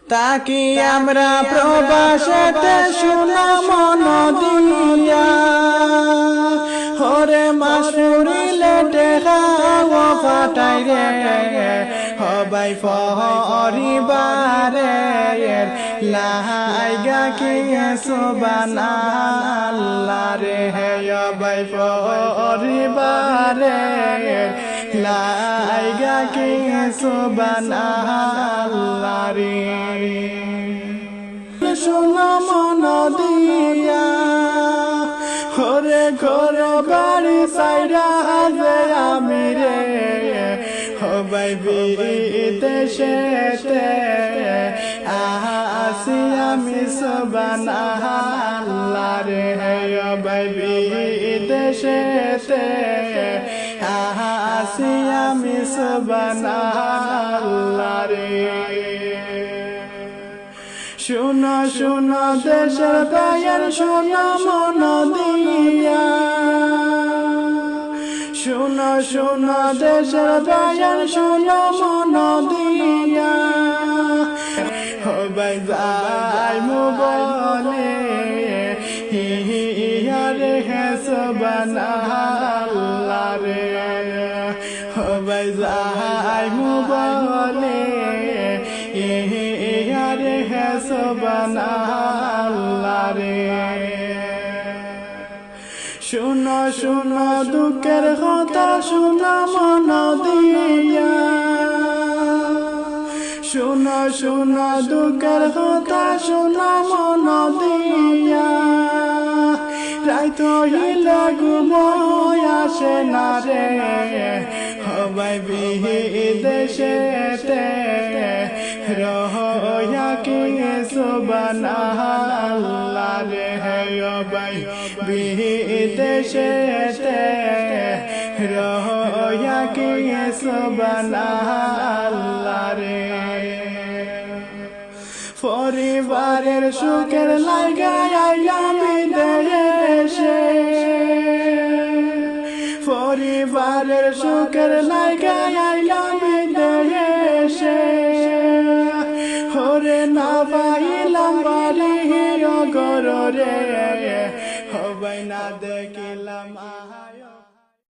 তাকি আমরা প্রবাসেতে শুনা মন দিয়া হরে মাসুরিলে টেকা ও ফাটাই রে হবাই ফরিবারে লাইগা কি সুবহানাল্লাহ রে হবাই ফরিবারে লাইগা কি সুবহানাল্লাহ রে শোনা মন দিয়া হরে ঘর বাড়ি সাইরা যে আমি রে হবাই বিদেশেতে আসি আমি সুবহানাল্লাহ রে হবাই বিদেশেতে আসি আমি সুবহানাল্লাহ রে শুনো শুনো দেশের গায়ের শোনা মন দিয়া শুনো শুনো দেশের গায়ের শোনা মন দিয়া হবাই যাই মুবলে হিয়ারে হে সুবহানাল্লাহ রে হবাই যাই মুবলে ইয়ারে হে সুবহানাল্লাহ রে শুনো শুনো দুঃখের কথা শুনো মন দিয়া শুনো শুনো দুঃখের কথা শুনো মন দিয়া রাইত হইলে ঘুমোয় আসে না রে হবাই বিদেশেতে রহয়া কি সুবহানাল্লাহ রে হবাই বিদেশেতে রহয়া কি সুবহানাল্লাহ রে পরিবারের সুখের লাগা আইলাম বিদেশে পরিবারের সুখের লাগা আইলাম বিদেশে হরে না পাইলাম বাড়ি গরে হবাই না দেখিলাম।